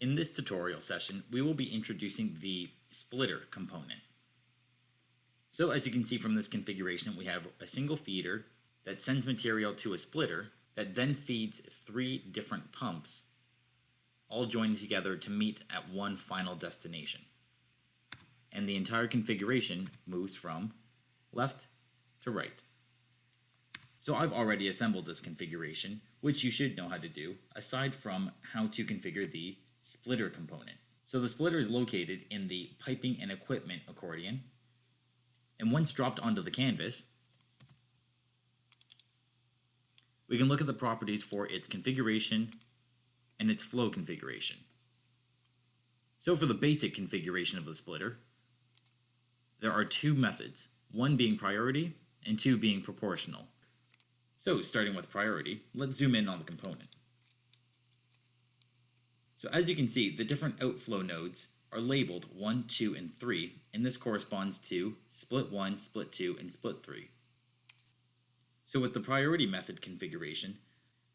In this tutorial session, we will be introducing the splitter component. So as you can see from this configuration, we have a single feeder that sends material to a splitter that then feeds 3 different pumps, all joined together to meet at one final destination. And the entire configuration moves from left to right. So I've already assembled this configuration, which you should know how to do, aside from how to configure the splitter component. So the splitter is located in the piping and equipment accordion, and once dropped onto the canvas, we can look at the properties for its configuration and its flow configuration. So for the basic configuration of the splitter, there are 2 methods, one being priority and 2 being proportional. So starting with priority, let's zoom in on the component. So as you can see, the different outflow nodes are labeled 1, 2, and 3, and this corresponds to split 1, split 2, and split 3. So with the priority method configuration,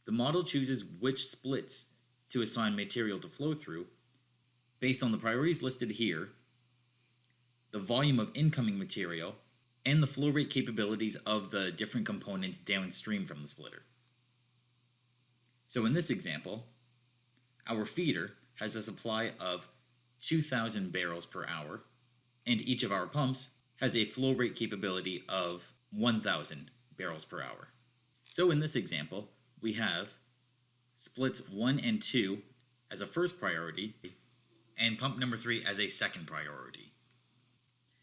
the model chooses which splits to assign material to flow through based on the priorities listed here, the volume of incoming material, and the flow rate capabilities of the different components downstream from the splitter. So in this example, our feeder has a supply of 2,000 barrels per hour, and each of our pumps has a flow rate capability of 1,000 barrels per hour. So in this example, we have splits 1 and 2 as a first priority, and pump number 3 as a second priority.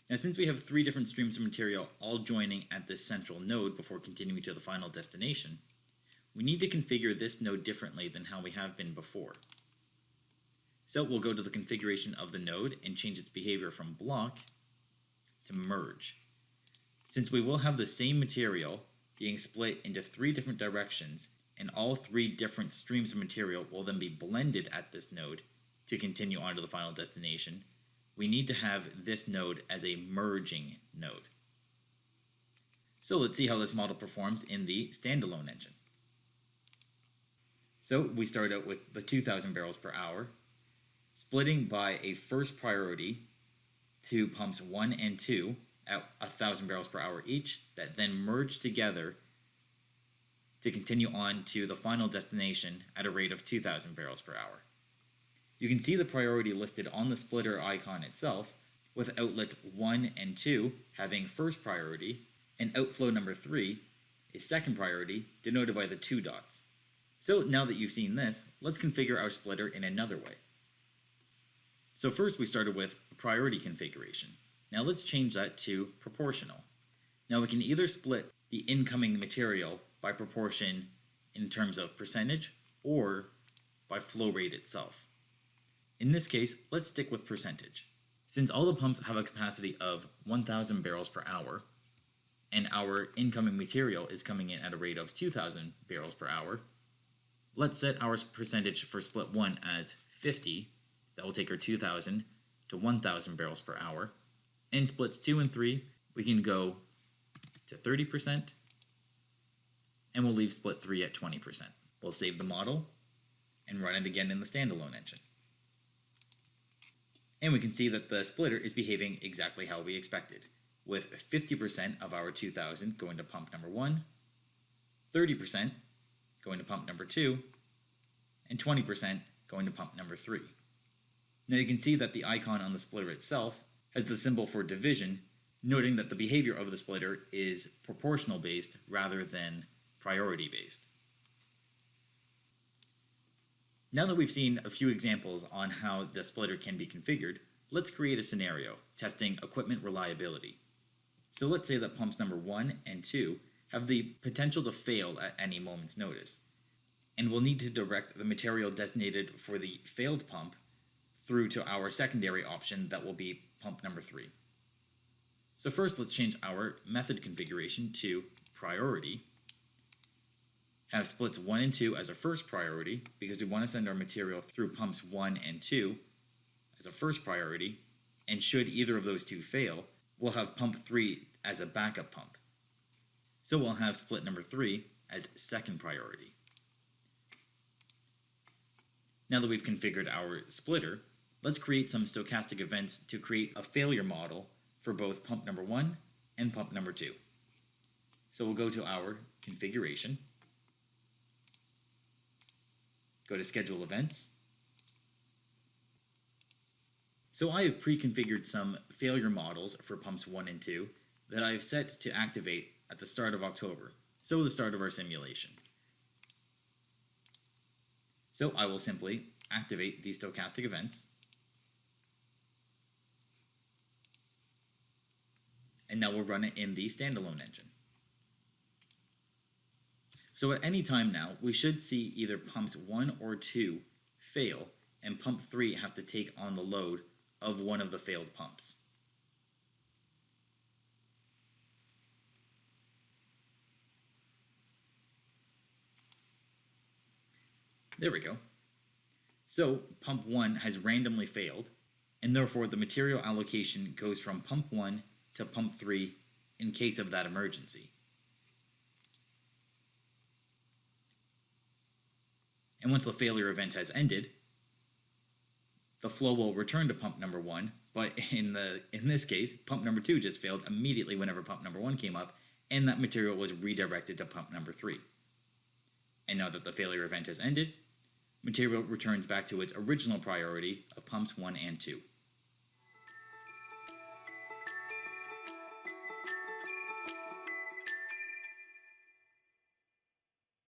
Now, since we have 3 different streams of material all joining at this central node before continuing to the final destination, we need to configure this node differently than how we have been before. So we'll go to the configuration of the node and change its behavior from block to merge. Since we will have the same material being split into 3 different directions, and all 3 different streams of material will then be blended at this node to continue on to the final destination, we need to have this node as a merging node. So let's see how this model performs in the standalone engine. So we start out with the 2,000 barrels per hour, splitting by a first priority to pumps 1 and 2 at 1,000 barrels per hour each, that then merge together to continue on to the final destination at a rate of 2,000 barrels per hour. You can see the priority listed on the splitter icon itself, with outlets 1 and 2 having first priority, and outflow number 3 is second priority, denoted by the 2 dots. So now that you've seen this, let's configure our splitter in another way. So first we started with priority configuration. Now let's change that to proportional. Now we can either split the incoming material by proportion in terms of percentage or by flow rate itself. In this case, let's stick with percentage. Since all the pumps have a capacity of 1,000 barrels per hour, and our incoming material is coming in at a rate of 2,000 barrels per hour, let's set our percentage for split 1 as 50. That will take our 2,000 to 1,000 barrels per hour. And splits 2 and 3, we can go to 30%, and we'll leave split 3 at 20%. We'll save the model and run it again in the standalone engine. And we can see that the splitter is behaving exactly how we expected, with 50% of our 2,000 going to pump number 1, 30% going to pump number 2, and 20% going to pump number 3. Now you can see that the icon on the splitter itself has the symbol for division, noting that the behavior of the splitter is proportional based rather than priority based. Now that we've seen a few examples on how the splitter can be configured, let's create a scenario testing equipment reliability. So let's say that pumps number 1 and 2 have the potential to fail at any moment's notice, and we'll need to direct the material designated for the failed pump through to our secondary option that will be pump number 3. So first, let's change our method configuration to priority. Have splits 1 and 2 as a first priority because we want to send our material through pumps 1 and 2 as a first priority, and should either of those 2 fail, we'll have pump 3 as a backup pump. So we'll have split number 3 as second priority. Now that we've configured our splitter, let's create some stochastic events to create a failure model for both pump number 1 and pump number 2. So we'll go to our configuration, go to schedule events. So I have pre-configured some failure models for pumps 1 and 2 that I've set to activate at the start of October, so the start of our simulation. So I will simply activate these stochastic events, and now we'll run it in the standalone engine. So at any time now, we should see either pumps 1 or 2 fail, and pump 3 have to take on the load of one of the failed pumps. There we go. So pump 1 has randomly failed, and therefore the material allocation goes from pump 1 to pump 3 in case of that emergency. And once the failure event has ended, the flow will return to pump number 1, but in this case, pump number 2 just failed immediately whenever pump number 1 came up, and that material was redirected to pump number 3. And now that the failure event has ended, material returns back to its original priority of pumps 1 and 2.